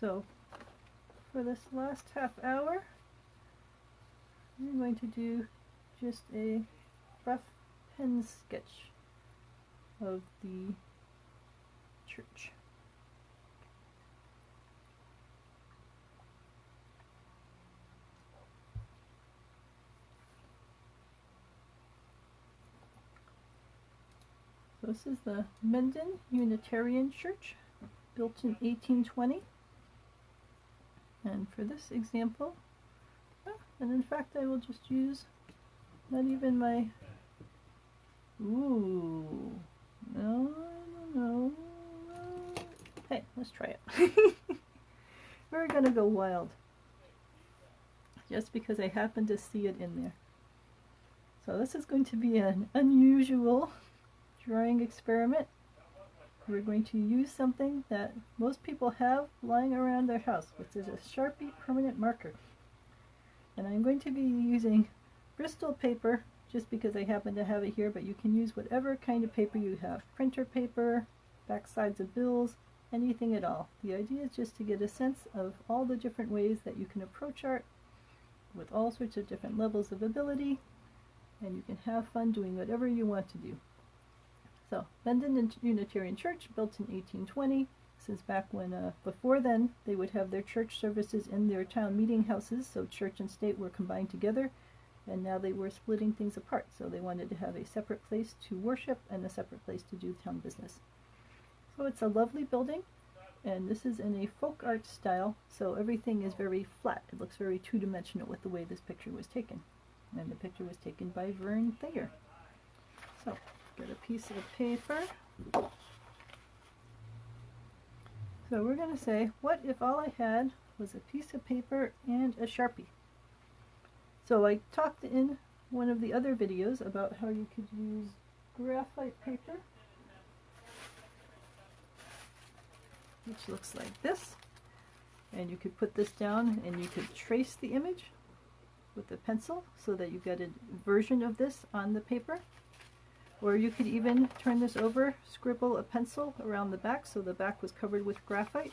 So for this last half hour, I'm going to do just a rough pen sketch of the church. So this is the Mendon Unitarian Church, built in 1820. And for this example, and in fact I will just use not even my, no. Hey, let's try it. We're gonna go wild, just because I happen to see it in there. So this is going to be an unusual drawing experiment. We're going to use something that most people have lying around their house, which is a Sharpie permanent marker. And I'm going to be using Bristol paper just because I happen to have it here, but you can use whatever kind of paper you have. Printer paper, back sides of bills, anything at all. The idea is just to get a sense of all the different ways that you can approach art with all sorts of different levels of ability, and you can have fun doing whatever you want to do. So, Mendon Unitarian Church, built in 1820. This is back when, before then, they would have their church services in their town meeting houses, so church and state were combined together, and now they were splitting things apart. So they wanted to have a separate place to worship and a separate place to do town business. So it's a lovely building, and this is in a folk art style, so everything is very flat. It looks very two-dimensional with the way this picture was taken. And the picture was taken by Vern Thayer. So, get a piece of paper. So we're going to say, what if all I had was a piece of paper and a Sharpie? So I talked in one of the other videos about how you could use graphite paper, which looks like this, and you could put this down and you could trace the image with a pencil so that you get a version of this on the paper. Or you could even turn this over, scribble a pencil around the back so the back was covered with graphite.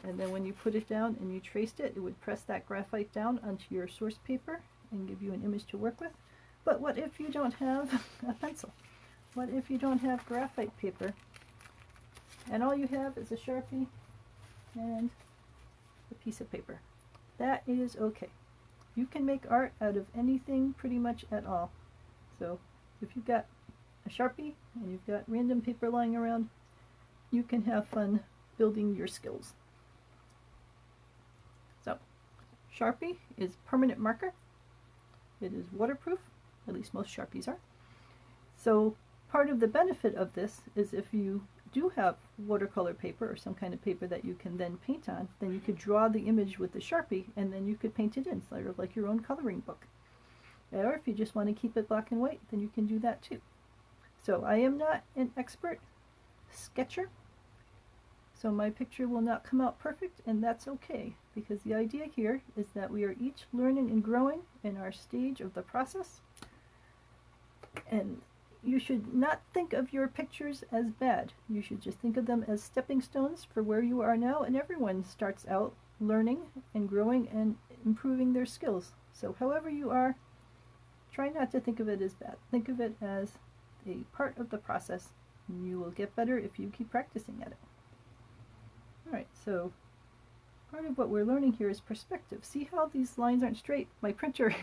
And then when you put it down and you traced it, it would press that graphite down onto your source paper and give you an image to work with. But what if you don't have a pencil? What if you don't have graphite paper and all you have is a Sharpie and a piece of paper? That is okay. You can make art out of anything pretty much at all. So if you've got a Sharpie and you've got random paper lying around, you can have fun building your skills. So, Sharpie is permanent marker. It is waterproof, at least most Sharpies are. So part of the benefit of this is if you do have watercolor paper or some kind of paper that you can then paint on, then you could draw the image with the Sharpie and then you could paint it in, sort of like your own coloring book. Or if you just want to keep it black and white, then you can do that too. So I am not an expert sketcher, so my picture will not come out perfect, and that's okay, because the idea here is that we are each learning and growing in our stage of the process, and you should not think of your pictures as bad. You should just think of them as stepping stones for where you are now, and everyone starts out learning and growing and improving their skills. So however you are, try not to think of it as bad. Think of it as a part of the process, and you will get better if you keep practicing at it. Alright, so part of what we're learning here is perspective. See how these lines aren't straight? My printer,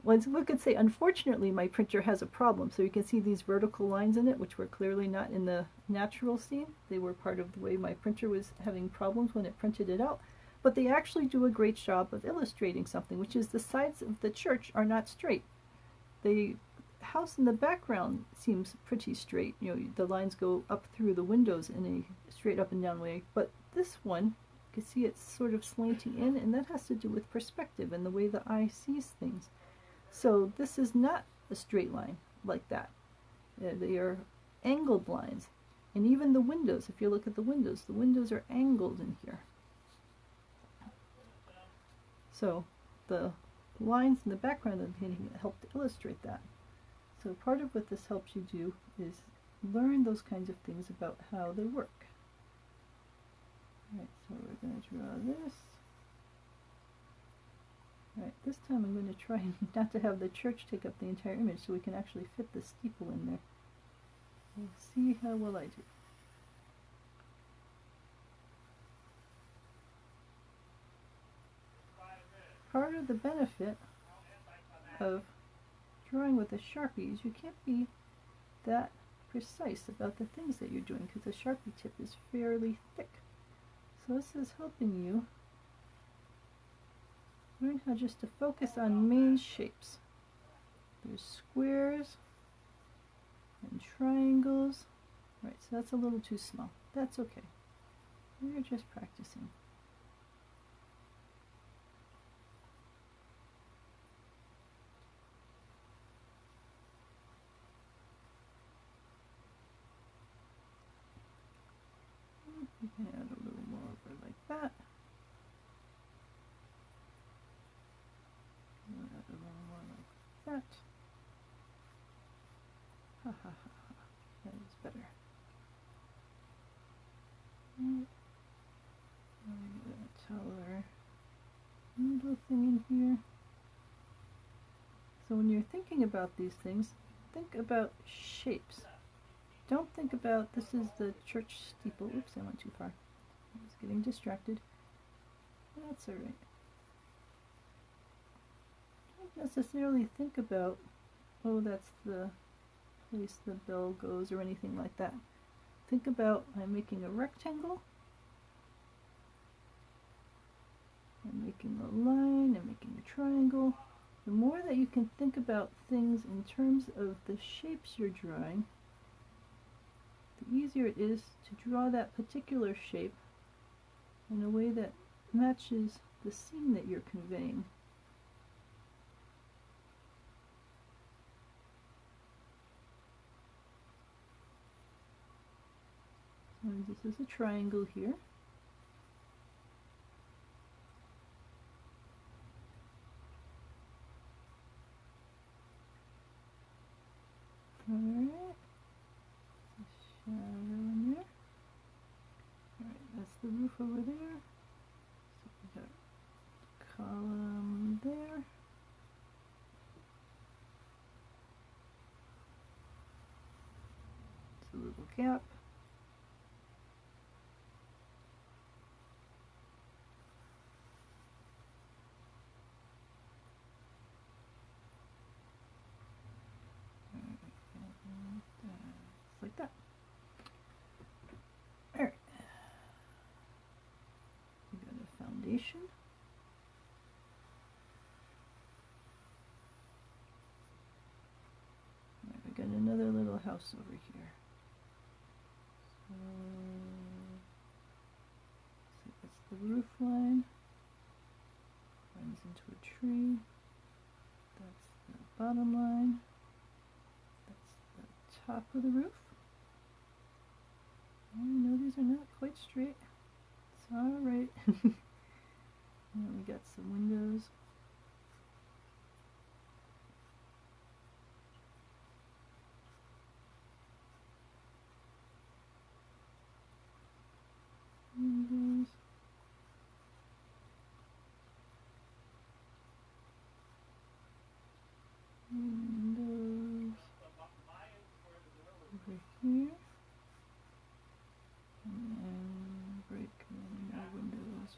we could say unfortunately my printer has a problem. So you can see these vertical lines in it, which were clearly not in the natural scene. They were part of the way my printer was having problems when it printed it out. But they actually do a great job of illustrating something, which is the sides of the church are not straight. The house in the background seems pretty straight. You know, the lines go up through the windows in a straight up and down way. But this one, you can see it's sort of slanting in, and that has to do with perspective and the way the eye sees things. So this is not a straight line like that. They are angled lines. And even the windows, if you look at the windows are angled in here. So the lines in the background of the painting help to illustrate that. So part of what this helps you do is learn those kinds of things about how they work. Alright, so we're going to draw this. Alright, this time I'm going to try not to have the church take up the entire image so we can actually fit the steeple in there. We'll see how well I do. Part of the benefit of drawing with a Sharpie is you can't be that precise about the things that you're doing because the Sharpie tip is fairly thick. So this is helping you learn how just to focus on main shapes. There's squares and triangles. Right, so that's a little too small. That's okay. We're just practicing. We can add a little more over like that. We'll add a little more like that. Ha ha ha ha. That is better. I'm going to taller little thing in here. So when you're thinking about these things, think about shapes. Don't think about this is the church steeple. Oops, I went too far. I was getting distracted. That's alright. Don't necessarily think about, oh, that's the place the bell goes or anything like that. Think about, I'm making a rectangle. I'm making a line. I'm making a triangle. The more that you can think about things in terms of the shapes you're drawing, the easier it is to draw that particular shape in a way that matches the scene that you're conveying. So this is a triangle here. Alright. Shadow in there. Alright, that's the roof over there. So we got a column there. It's a little gap. Like that. Alright. We got a foundation. Alright, we got another little house over here. So that's the roof line. Runs into a tree. That's the bottom line. That's the top of the roof. I know these are not quite straight. It's alright. And then we got some windows. Windows. Windows. Over here. And break more windows.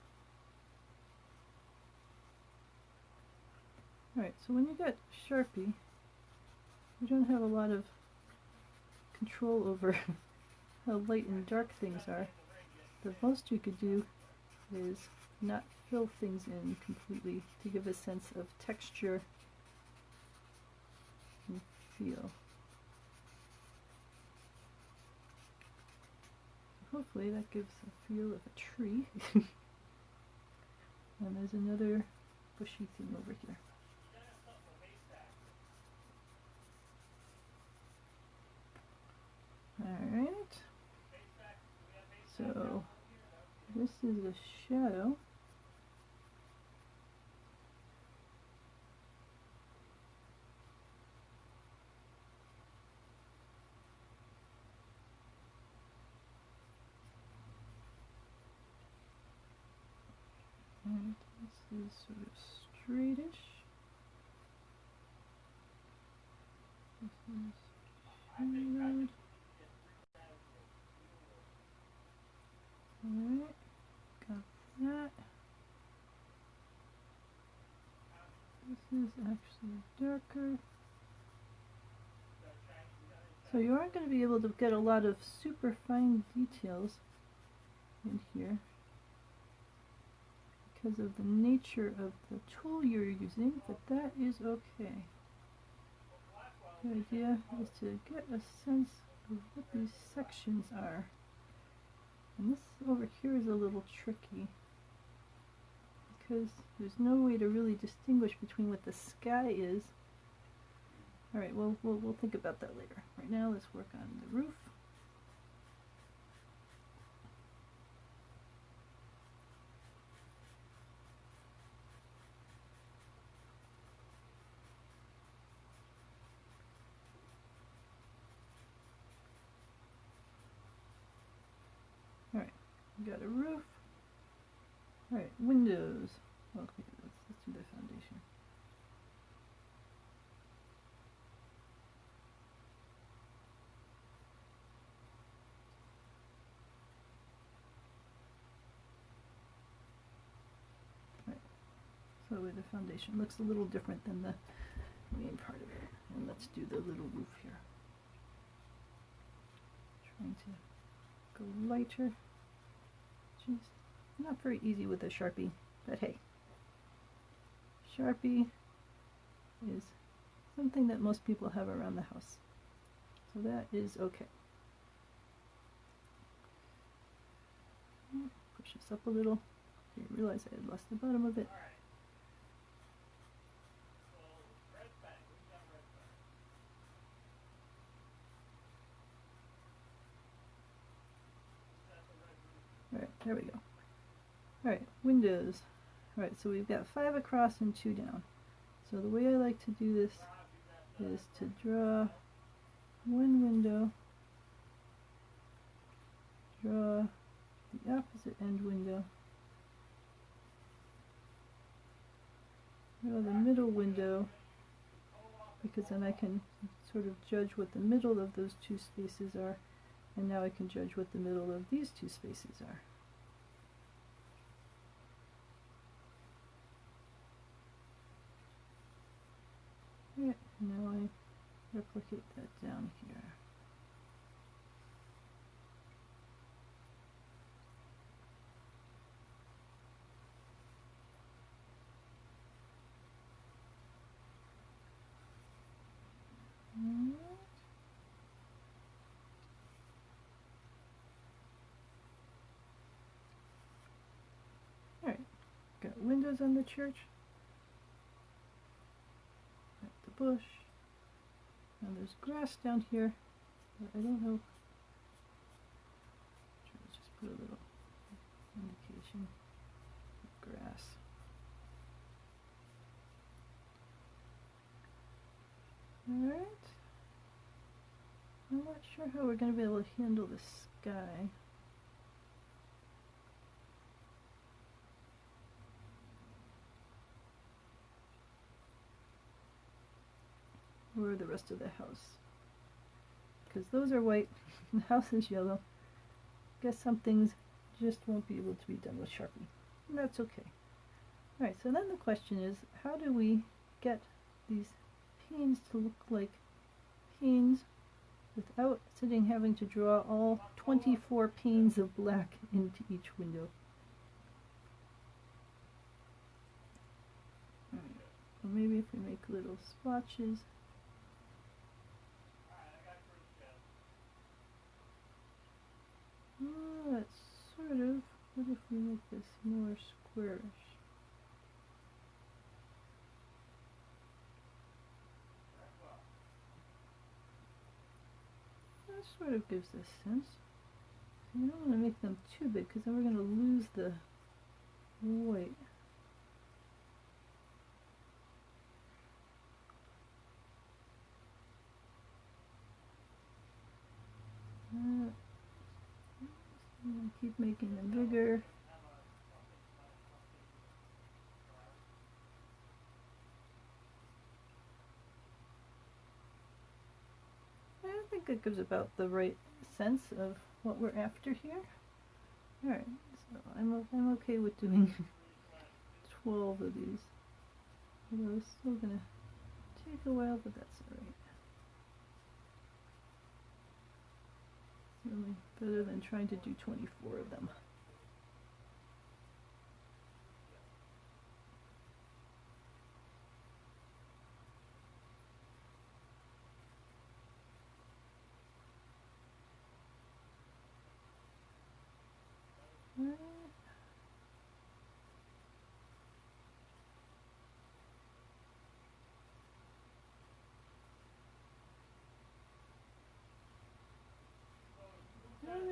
Alright, so when you got Sharpie, you don't have a lot of control over how light and dark things are. The most you could do is not fill things in completely to give a sense of texture and feel. Hopefully that gives a feel of a tree. And there's another bushy thing over here. Alright. So this is a shadow. And this is sort of straightish. This is shaded. Alright, got that. This is actually darker. So you aren't going to be able to get a lot of super fine details in here because of the nature of the tool you're using, but that is okay. The idea is to get a sense of what these sections are. And this over here is a little tricky because there's no way to really distinguish between what the sky is. Alright, well, we'll think about that later. Right now, let's work on the roof. Alright, we got a roof. Alright, windows. Okay, let's do the foundation. So the way the foundation looks a little different than the main part of it. And let's do the little roof here. Trying to go lighter. Which is not very easy with a Sharpie, but hey. Sharpie is something that most people have around the house. So that is okay. Push this up a little. You realize I had lost the bottom of it. Alright, there we go. Alright, windows. Alright, so we've got 5 across and 2 down. So the way I like to do this is to draw one window, draw the opposite end window, draw the middle window, because then I can sort of judge what the middle of those 2 spaces are, and now I can judge what the middle of these 2 spaces are. Right, now I replicate that down here. Alright, got windows on the church. Got the bush. Now there's grass down here, but I don't know. Just put a little indication of grass. Alright. I'm not sure how we're going to be able to handle the sky. Or the rest of the house. Because those are white, the house is yellow. Guess some things just won't be able to be done with Sharpie. And that's okay. Alright, so then the question is, how do we get these panes to look like panes without having to draw all 24 panes of black into each window? Alright, so maybe if we make little swatches. That's sort of, what if we make this more squarish? That sort of gives this sense. So you don't want to make them too big because then we're going to lose the white. Keep making them bigger. it gives about the right sense of what we're after here. Alright, so I'm okay with doing 12 of these. Although it's still gonna take a while, but that's alright. It's really better than trying to do 24 of them.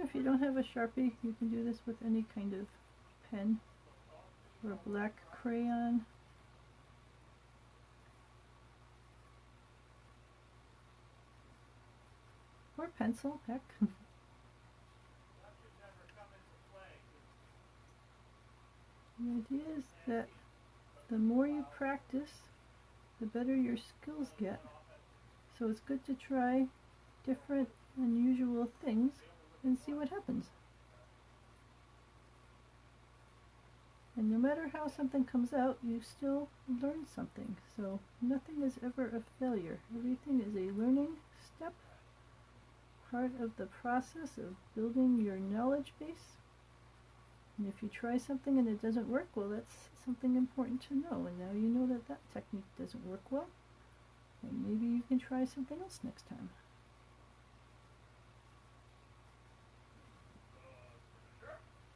If you don't have a Sharpie, you can do this with any kind of pen or a black crayon. Or pencil, heck. The idea is that the more you practice, the better your skills get. So it's good to try different, unusual things and see what happens. And no matter how something comes out, you still learn something. So nothing is ever a failure. Everything is a learning step, part of the process of building your knowledge base. And if you try something and it doesn't work, well, that's something important to know. And now you know that that technique doesn't work well. And maybe you can try something else next time.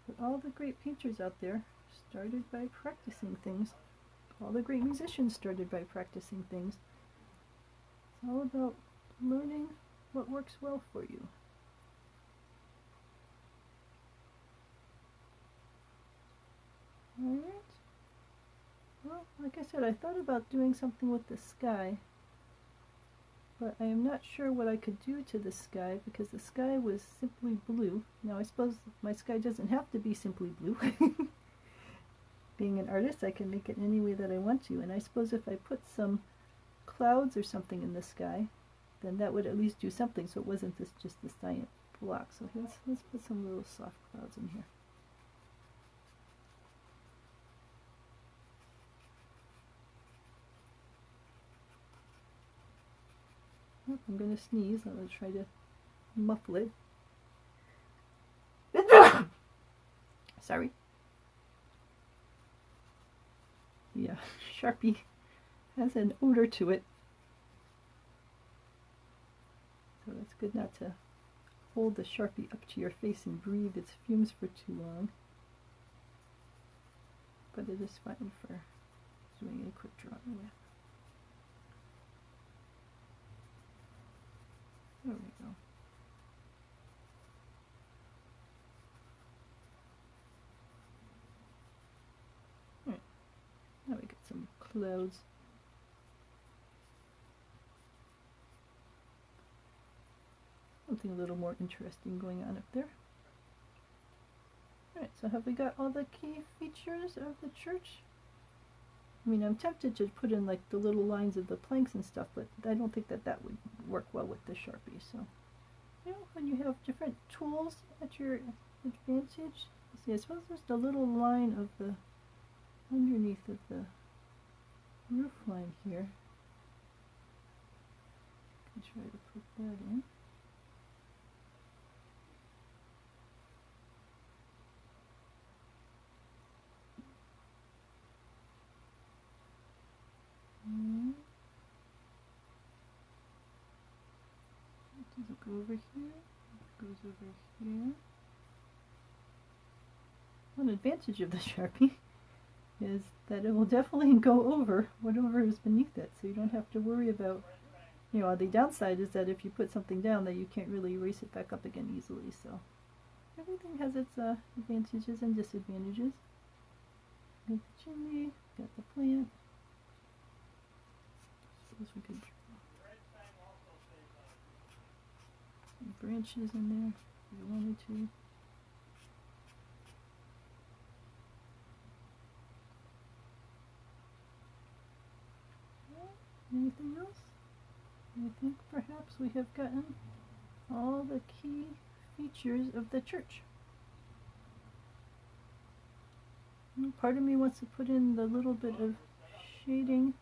But all the great painters out there started by practicing things. All the great musicians started by practicing things. It's all about learning what works well for you. Alright. Well, like I said, I thought about doing something with the sky, but I am not sure what I could do to the sky because the sky was simply blue. Now I suppose my sky doesn't have to be simply blue. Being an artist, I can make it any way that I want to, and I suppose if I put some clouds or something in the sky, then that would at least do something, so it wasn't just this giant block. So let's put some little soft clouds in here. Oh, I'm going to sneeze. I'm going to try to muffle it. Sorry. Yeah, Sharpie has an odor to it. So it's good not to hold the Sharpie up to your face and breathe its fumes for too long. But it is fine for doing a quick drawing with. There we go. Alright, now we get some clouds. Something a little more interesting going on up there. Alright, so have we got all the key features of the church? I mean, I'm tempted to put in like the little lines of the planks and stuff, but I don't think that that would work well with the Sharpie. So, you know, when you have different tools at your advantage, see, I suppose there's the little line of the underneath of the roof line here. I can try to put that in. Does it go over here? It goes over here. One advantage of the Sharpie is that it will definitely go over whatever is beneath it, so you don't have to worry about, you know, the downside is that if you put something down that you can't really erase it back up again easily, so everything has its advantages and disadvantages. Got the chimney, got the plant. Suppose we could branches in there if you wanted to. Anything else? I think perhaps we have gotten all the key features of the church. And part of me wants to put in the little bit of shading.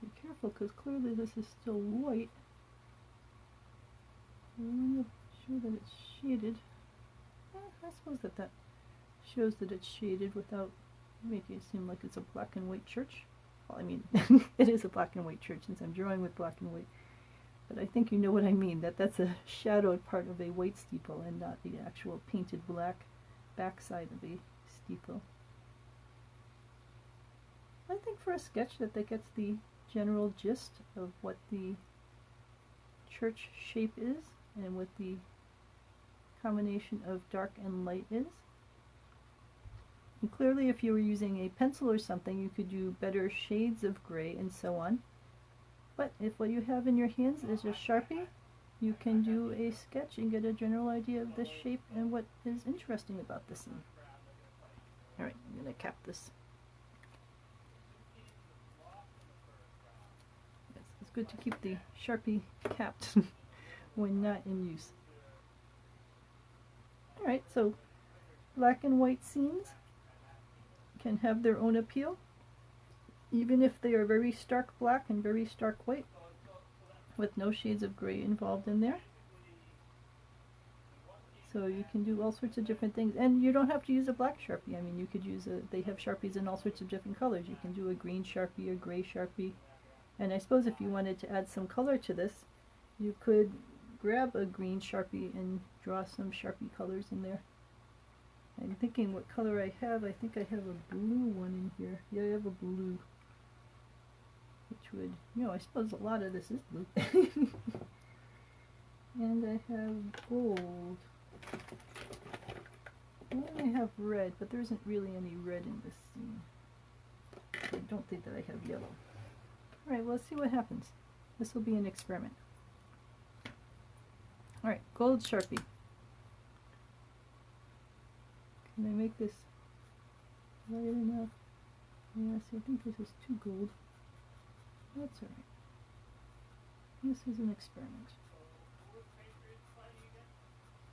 Be careful, because clearly this is still white. I want to show that it's shaded. I suppose that shows that it's shaded without making it seem like it's a black and white church. Well, I mean, it is a black and white church since I'm drawing with black and white. But I think you know what I mean, that's a shadowed part of a white steeple and not the actual painted black backside of a steeple. I think for a sketch that gets the general gist of what the church shape is and what the combination of dark and light is. And clearly if you were using a pencil or something, you could do better shades of gray and so on. But if what you have in your hands is a Sharpie, you can do a sketch and get a general idea of the shape and what is interesting about the scene. Alright, I'm going to cap this. Yes, it's good to keep the Sharpie capped when not in use. Alright, so black and white scenes can have their own appeal, even if they are very stark black and very stark white, with no shades of gray involved in there. So you can do all sorts of different things, and you don't have to use a black Sharpie. I mean, you could use they have Sharpies in all sorts of different colors. You can do a green Sharpie, a gray Sharpie, and I suppose if you wanted to add some color to this, you could grab a green Sharpie and draw some Sharpie colors in there. I'm thinking what color I have. I think I have a blue one in here. Yeah, I have a blue. Which would, I suppose a lot of this is blue. And I have gold. And I have red, but there isn't really any red in this scene. I don't think that I have yellow. Alright, well, let's see what happens. This will be an experiment. Alright, gold Sharpie. Can I make this light enough? Yes, I think this is too gold. That's alright. This is an experiment.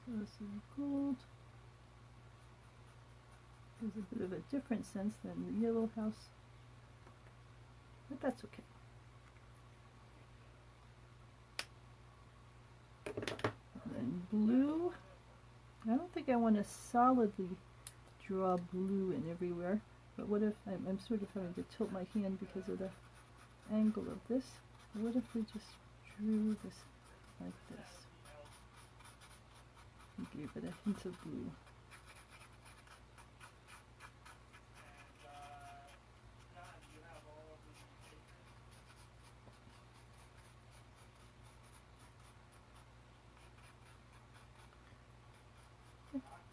So this is gold. There's a bit of a different sense than the yellow house, but that's okay. And then blue. I don't think I want to solidly draw blue in everywhere, but what if I'm sort of having to tilt my hand because of the angle of this. What if we just drew this like this and gave it a hint of blue?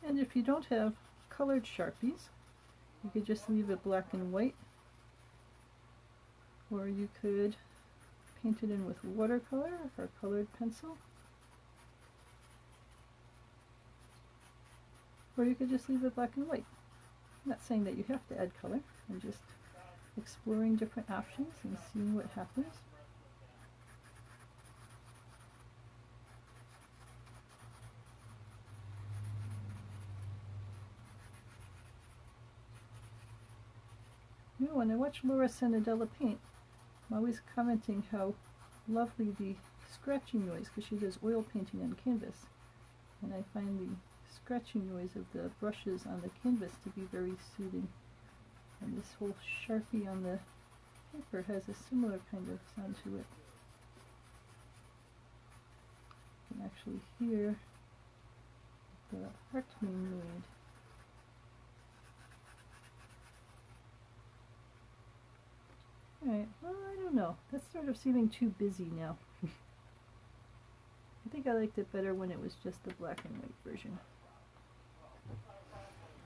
And if you don't have colored Sharpies, you could just leave it black and white, or you could paint it in with watercolor or colored pencil, or you could just leave it black and white. I'm not saying that you have to add color, I'm just exploring different options and seeing what happens. When I watch Laura Senadella paint, I'm always commenting how lovely the scratching noise, because she does oil painting on canvas, and I find the scratching noise of the brushes on the canvas to be very soothing. And this whole Sharpie on the paper has a similar kind of sound to it. You can actually hear the art being made. Alright, well, I don't know. That's sort of seeming too busy now. I think I liked it better when it was just the black and white version.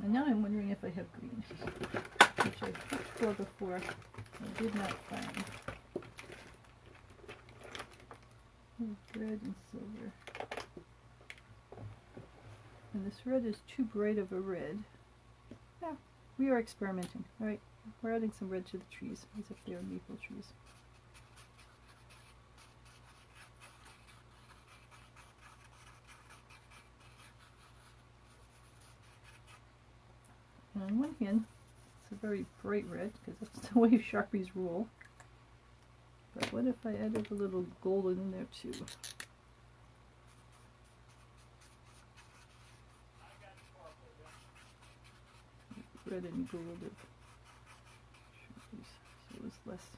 And now I'm wondering if I have green, which I looked for before. I did not find. Red and silver. And this red is too bright of a red. Yeah, we are experimenting. Alright, we're adding some red to the trees, as if they are maple trees. And on one hand, it's a very bright red, because that's the way Sharpies roll. But what if I added a little golden in there too? Red and gold of Sharpies, so it was less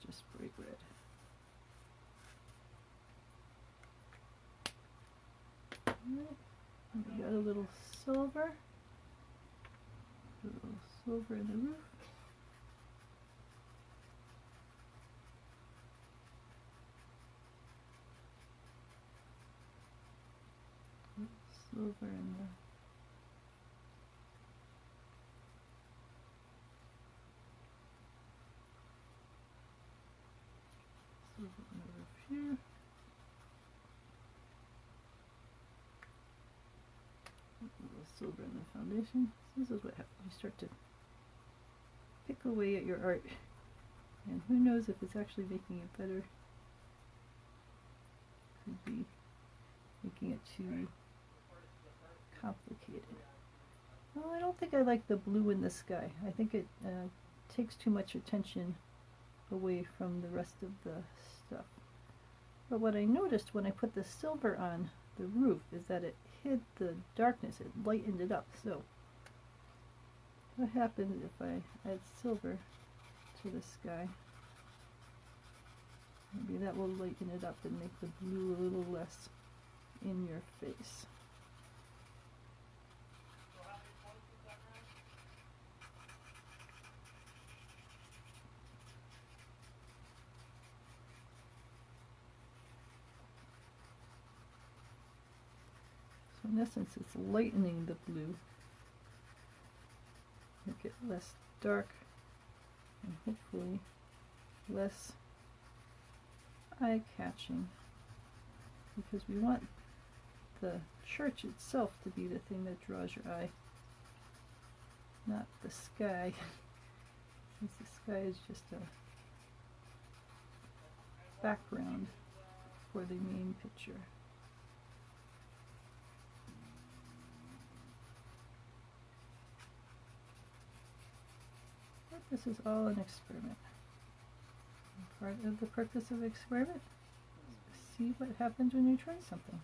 just bright red. Alright, and we got a little silver. A little silver in the roof. Silver in the roof here. A little silver in the foundation. This is what happens. You start to pick away at your art, and who knows if it's actually making it better. Could be making it too complicated. Well, I don't think I like the blue in the sky. I think it takes too much attention away from the rest of the stuff. But what I noticed when I put the silver on the roof is that it hid the darkness, it lightened it up. So what happens if I add silver to the sky? Maybe that will lighten it up and make the blue a little less in your face. So in essence, it's lightening the blue, make it less dark and hopefully less eye-catching, because we want the church itself to be the thing that draws your eye, not the sky, since the sky is just a background for the main picture. But this is all an experiment. Part of the purpose of the experiment is to see what happens when you try something.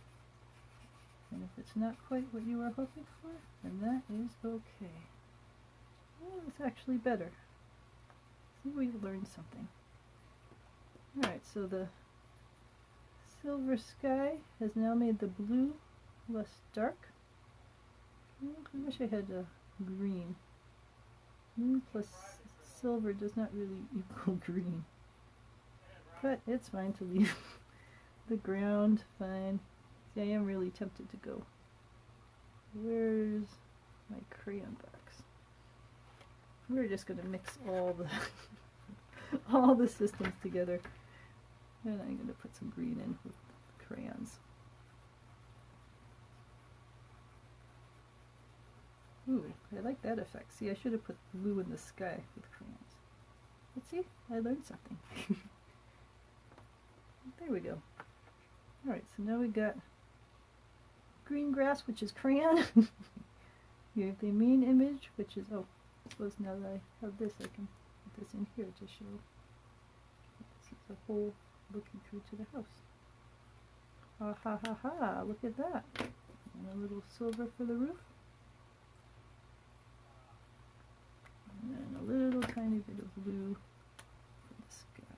And if it's not quite what you were hoping for, then that is okay. Well, it's actually better. See, we learned something. Alright, so the silver sky has now made the blue less dark. I wish I had a green. Blue plus silver does not really equal green. But it's fine to leave the ground, fine. See, I am really tempted to go. Where's my crayon box? We're just going to mix all the all the systems together. And I'm going to put some green in with crayons. Ooh, I like that effect. See, I should have put blue in the sky with crayons. But see, I learned something. There we go. Alright, so now we got green grass, which is crayon. You have the main image, which is, oh, I suppose now that I have this, I can put this in here to show this is a hole looking through to the house. Ha ha ha ha, look at that. And a little silver for the roof. And a little tiny bit of blue for the sky.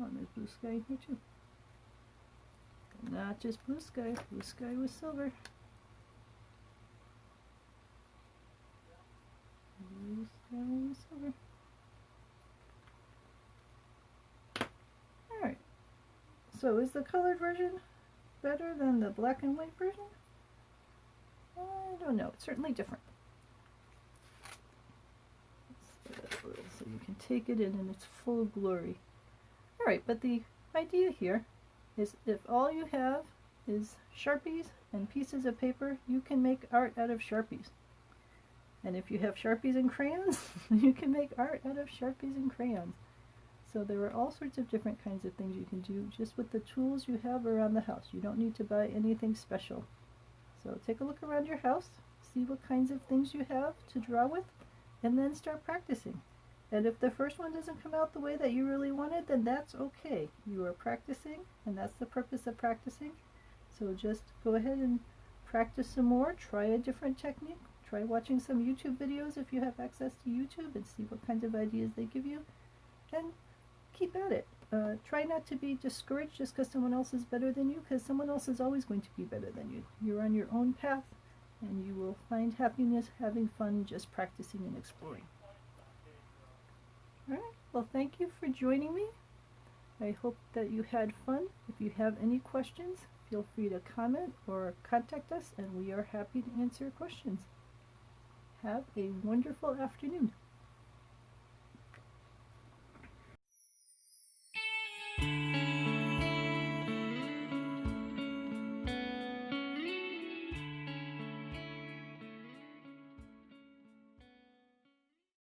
Oh, and there's blue sky here too. But not just blue sky with silver. Blue sky with silver. Alright. So is the colored version better than the black and white version? I don't know. It's certainly different. So you can take it in its full glory. Alright, but the idea here is if all you have is Sharpies and pieces of paper, you can make art out of Sharpies. And if you have Sharpies and crayons, you can make art out of Sharpies and crayons. So there are all sorts of different kinds of things you can do just with the tools you have around the house. You don't need to buy anything special. So take a look around your house, see what kinds of things you have to draw with, and then start practicing. And if the first one doesn't come out the way that you really wanted, then that's okay. You are practicing, and that's the purpose of practicing. So just go ahead and practice some more. Try a different technique. Try watching some YouTube videos if you have access to YouTube and see what kinds of ideas they give you. And keep at it. Try not to be discouraged just because someone else is better than you, because someone else is always going to be better than you. You're on your own path, and you will find happiness having fun just practicing and exploring. Alright, well, thank you for joining me. I hope that you had fun. If you have any questions, feel free to comment or contact us, and we are happy to answer questions. Have a wonderful afternoon.